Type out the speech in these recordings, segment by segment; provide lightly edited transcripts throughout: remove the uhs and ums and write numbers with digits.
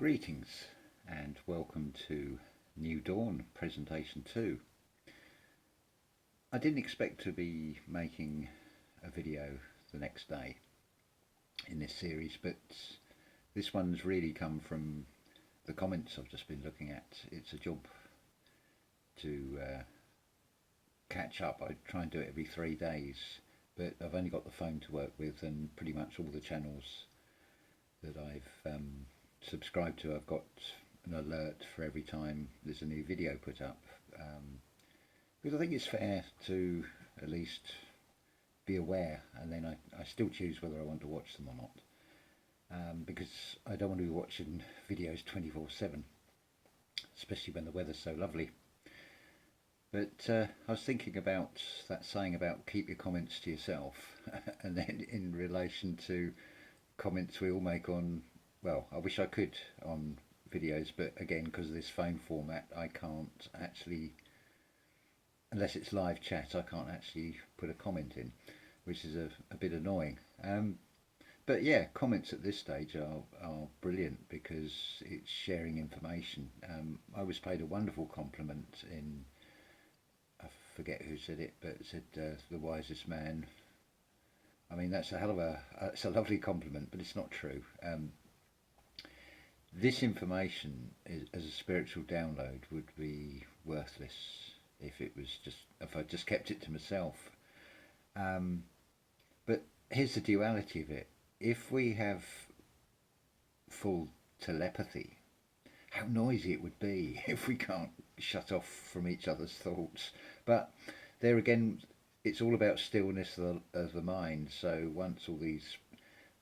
Greetings and welcome to New Dawn Presentation 2. I didn't expect to be making a video the next day in this series, but this one's really come from the comments I've just been looking at. It's a job to catch up. I try and do it every 3 days, but I've only got the phone to work with, and pretty much all the channels that I've subscribed to, I've got an alert for every time there's a new video put up, because I think it's fair to at least be aware, and then I still choose whether I want to watch them or not, because I don't want to be watching videos 24/7, especially when the weather's so lovely. But I was thinking about that saying about keep your comments to yourself, and then in relation to comments we all make on, well, I wish I could on videos, but again, because of this phone format, I can't actually, unless it's live chat, I can't actually put a comment in, which is a bit annoying. But yeah, comments at this stage are brilliant because it's sharing information. I was paid a wonderful compliment in, I forget who said it, but it said the wisest man. I mean, that's a hell of it's a lovely compliment, but it's not true. This information as a spiritual download would be worthless if I just kept it to myself. But here's the duality of it. If we have full telepathy, how noisy it would be if we can't shut off from each other's thoughts. But there again, it's all about stillness of the mind. So once all these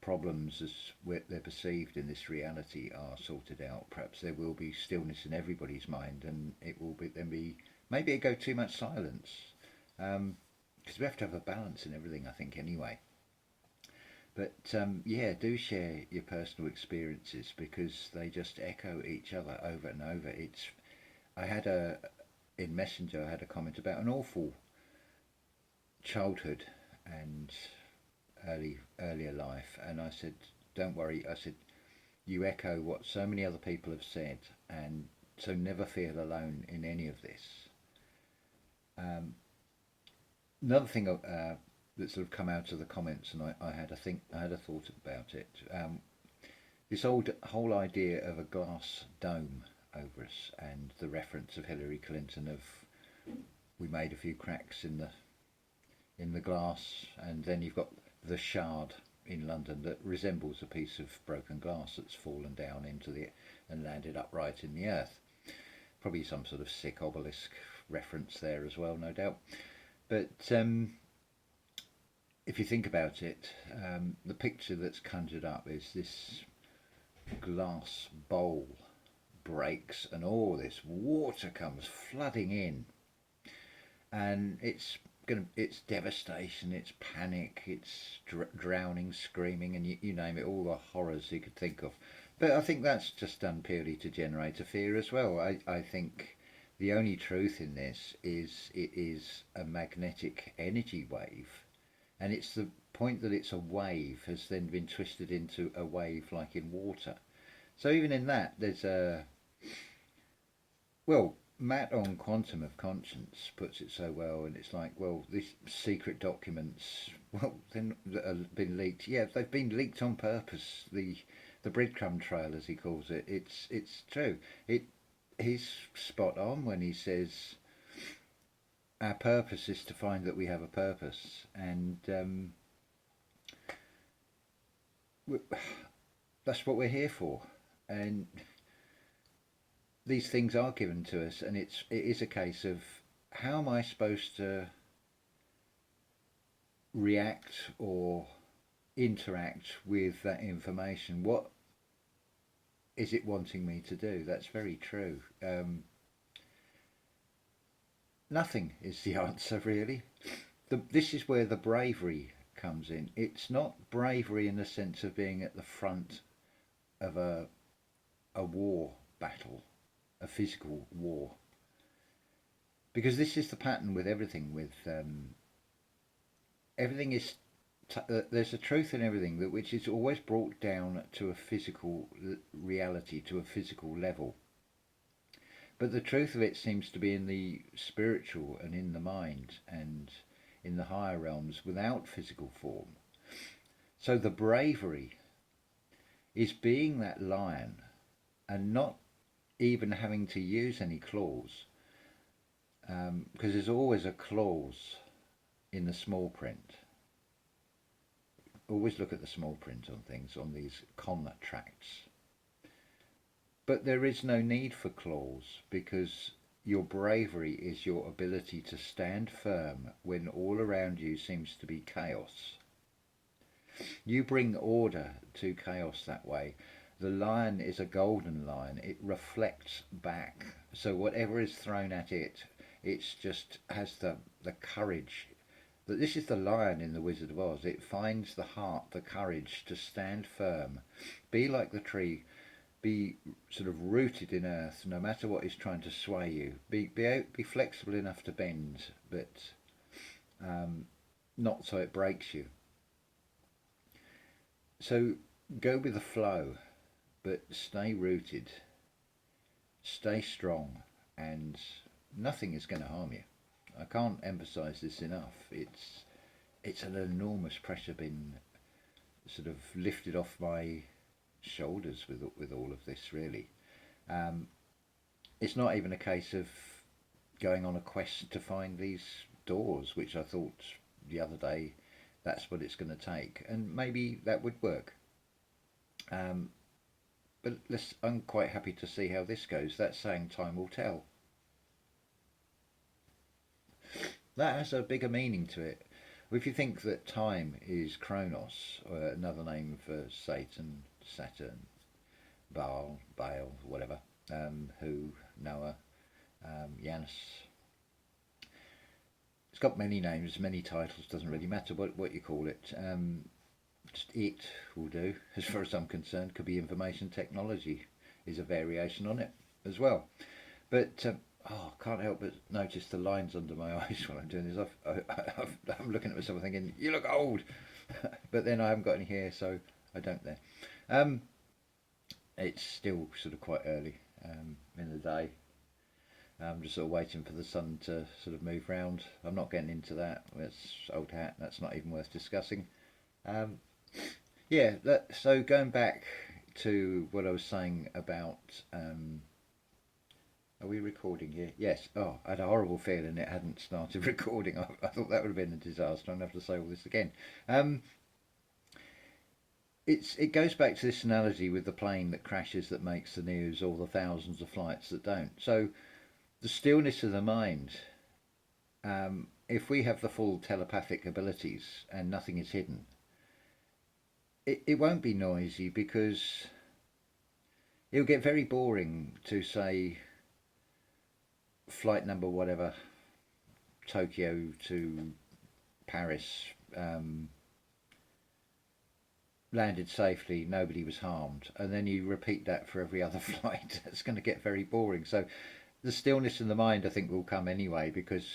problems as they're perceived in this reality are sorted out, perhaps there will be stillness in everybody's mind, and it will be maybe it go too much silence, because we have to have a balance in everything, I think, anyway. But yeah, do share your personal experiences, because they just echo each other over and over. I had in Messenger I had a comment about an awful childhood and earlier life, and I said, don't worry, I said, you echo what so many other people have said, and so never feel alone in any of this. Another thing that sort of come out of the comments, and I had a thought about it, this whole idea of a glass dome over us, and the reference of Hillary Clinton of, we made a few cracks in the glass, and then you've got the Shard in London that resembles a piece of broken glass that's fallen down and landed upright in the earth. Probably some sort of sick obelisk reference there as well, no doubt. But if you think about it, the picture that's conjured up is this glass bowl breaks and all this water comes flooding in, and it's devastation, it's panic, it's drowning, screaming, and you name it, all the horrors you could think of. But I think that's just done purely to generate a fear as well. I think the only truth in this is it is a magnetic energy wave, and it's the point that it's a wave has then been twisted into a wave like in water. So even in that, there's well, Matt on Quantum of Conscience puts it so well, and it's like, well, these secret documents, well, that have been leaked. Yeah, they've been leaked on purpose. The breadcrumb trail, as he calls it. It's true. He's spot on when he says our purpose is to find that we have a purpose, and that's what we're here for. And these things are given to us, and it is a case of, how am I supposed to react or interact with that information? What is it wanting me to do? That's very true. Nothing is the answer, really. This is where the bravery comes in. It's not bravery in the sense of being at the front of a war battle, a physical war, because this is the pattern with everything. With everything is there's a truth in everything that which is always brought down to a physical reality, to a physical level. But the truth of it seems to be in the spiritual and in the mind and in the higher realms without physical form. So the bravery is being that lion and not even having to use any claws, because there's always a clause in the small print. Always look at the small print on things, on these contracts. But there is no need for clause, because your bravery is your ability to stand firm when all around you seems to be chaos. You bring order to chaos that way. The lion is a golden lion. It reflects back. So whatever is thrown at it, it's just has the courage. That this is the lion in the Wizard of Oz. It finds the heart, the courage to stand firm. Be like the tree. Be sort of rooted in earth, no matter what is trying to sway you. Be flexible enough to bend, but not so it breaks you. So go with the flow, but stay rooted, stay strong, and nothing is going to harm you. I can't emphasize this enough. It's an enormous pressure being sort of lifted off my shoulders with all of this, really. It's not even a case of going on a quest to find these doors, which I thought the other day that's what it's going to take, and maybe that would work. But I'm quite happy to see how this goes. That's saying time will tell. That has a bigger meaning to it. If you think that time is Chronos, or another name for Satan, Saturn, Baal, whatever, who, Noah, Janus. It's got many names, many titles, doesn't really matter what you call it. Just it will do, as far as I'm concerned. Could be information technology is a variation on it as well. But I can't help but notice the lines under my eyes while I'm doing this. I'm looking at myself thinking, you look old. But then I haven't got any hair, so I don't there. It's still sort of quite early in the day. I'm just sort of waiting for the sun to sort of move round. I'm not getting into that. That's old hat. That's not even worth discussing. Yeah, so going back to what I was saying about... are we recording here? Yes. Oh, I had a horrible feeling it hadn't started recording. I thought that would have been a disaster. I'd have to say all this again. It goes back to this analogy with the plane that crashes that makes the news, or the thousands of flights that don't. So the stillness of the mind, if we have the full telepathic abilities and nothing is hidden, it won't be noisy, because it'll get very boring to say flight number whatever, Tokyo to Paris, landed safely, nobody was harmed, and then you repeat that for every other flight. It's going to get very boring. So the stillness in the mind, I think, will come anyway, because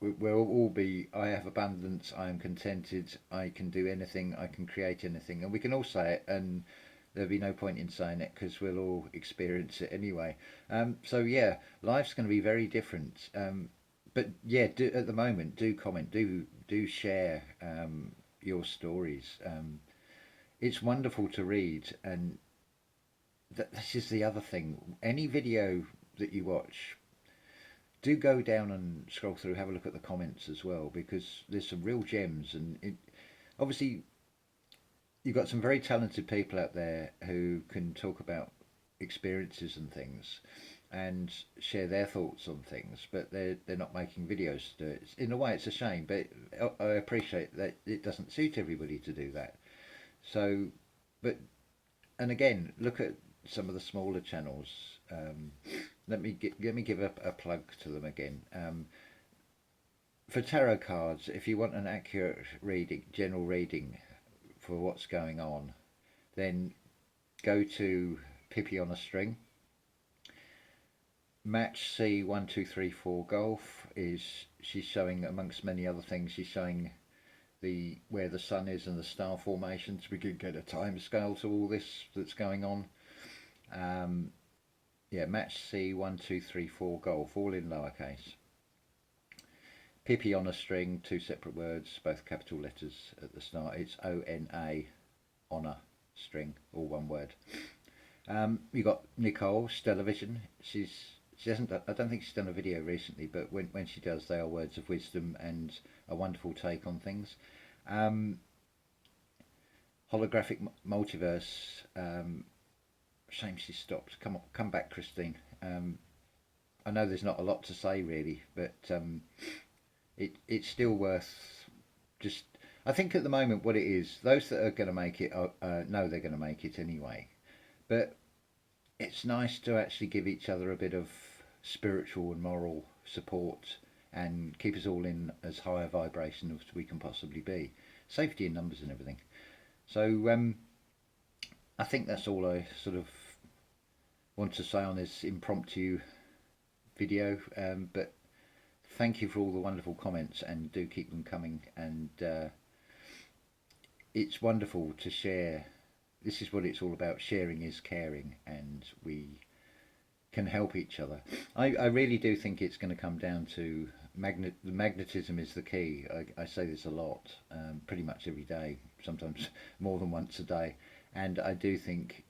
we'll all be, I have abundance, I am contented, I can do anything, I can create anything, and we can all say it, and there'll be no point in saying it, because we'll all experience it anyway. So yeah, life's going to be very different. But yeah, at the moment, do comment, do share your stories. It's wonderful to read, and this is the other thing. Any video that you watch, do go down and scroll through, have a look at the comments as well, because there's some real gems, and obviously you've got some very talented people out there who can talk about experiences and things and share their thoughts on things, but they're not making videos to do it. In a way, it's a shame, but I appreciate that it doesn't suit everybody to do that. So, but, and again, look at some of the smaller channels. Let me give a plug to them again. For tarot cards, if you want an accurate reading, general reading for what's going on, then go to Pippi on a String. Match C1234 Golf she's showing, amongst many other things, she's showing where the sun is and the star formations. We could get a time scale to all this that's going on. Yeah, match C 1 2 3 4 golf, all in lowercase. Pippi on a string, two separate words, both capital letters at the start. It's ONA on a string, all one word. You got Nicole, Stellavision. She hasn't. I don't think she's done a video recently, but when she does, they are words of wisdom and a wonderful take on things. Holographic multiverse. Shame she stopped. Come back, Christine. I know there's not a lot to say really, but it's still worth just. I think at the moment what it is, those that are going to make it know they're going to make it anyway. But it's nice to actually give each other a bit of spiritual and moral support and keep us all in as high a vibration as we can possibly be. Safety in numbers and everything. So I think that's all I sort of want to say on this impromptu video. But thank you for all the wonderful comments, and do keep them coming. And it's wonderful to share. This is what it's all about. Sharing is caring, and we can help each other. I really do think it's going to come down to the magnetism is the key. I say this a lot, pretty much every day, sometimes more than once a day, and I do think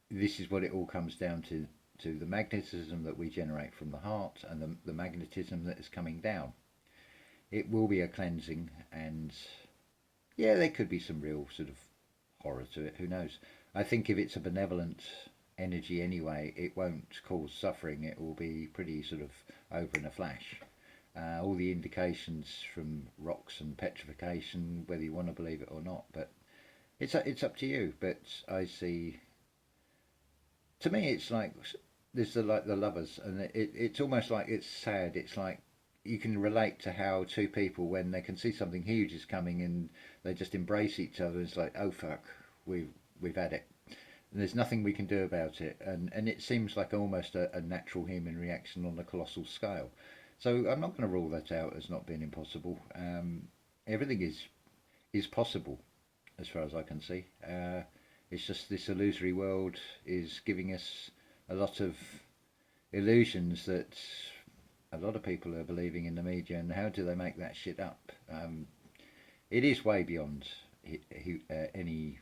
this is what it all comes down to the magnetism that we generate from the heart, and the magnetism that is coming down. It will be a cleansing, and yeah, there could be some real sort of horror to it, who knows. I think if it's a benevolent energy anyway, it won't cause suffering. It will be pretty sort of over in a flash. All the indications from rocks and petrification, whether you want to believe it or not, but it's up to you. But I see, to me, it's like there's the lovers, and it's almost like it's sad. It's like you can relate to how two people, when they can see something huge is coming and they just embrace each other. It's like, oh fuck, we've had it. And there's nothing we can do about it, and it seems like almost a natural human reaction on a colossal scale. So I'm not going to rule that out as not being impossible. Everything is possible, as far as I can see. It's just this illusory world is giving us a lot of illusions that a lot of people are believing in the media, and how do they make that shit up? It is way beyond any,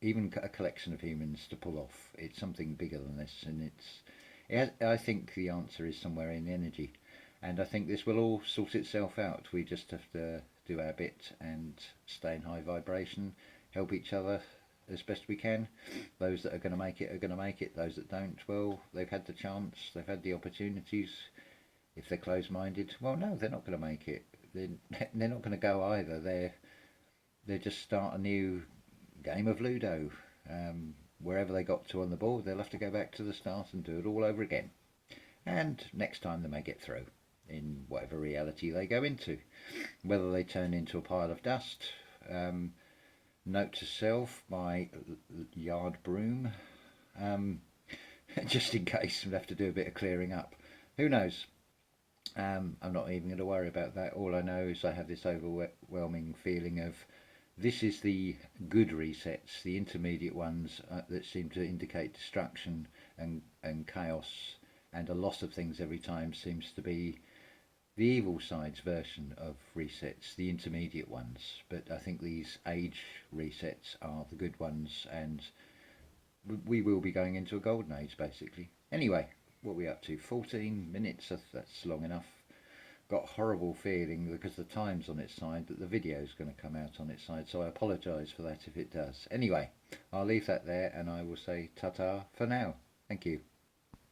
even a collection of humans to pull off. It's something bigger than this, and I think the answer is somewhere in energy, and I think this will all sort itself out. We just have to do our bit and stay in high vibration, help each other as best we can. Those that are going to make it are going to make it. Those that don't, well, they've had the chance, they've had the opportunities. If they're closed-minded, well, no, they're not going to make it. They're not going to go either. They just start a new game of Ludo. Wherever they got to on the board, they'll have to go back to the start and do it all over again. And next time they may get through in whatever reality they go into. Whether they turn into a pile of dust. Note to self, my yard broom. Just in case we'll have to do a bit of clearing up. Who knows? I'm not even going to worry about that. All I know is I have this overwhelming feeling of this is the good resets, the intermediate ones that seem to indicate destruction and chaos and a loss of things every time, seems to be the evil side's version of resets, the intermediate ones. But I think these age resets are the good ones, and we will be going into a golden age basically. Anyway, what are we up to? 14 minutes, that's long enough. Got a horrible feeling, because the time's on its side, that the video is going to come out on its side, so I apologise for that if it does. Anyway, I'll leave that there, and I will say ta-ta for now. Thank you.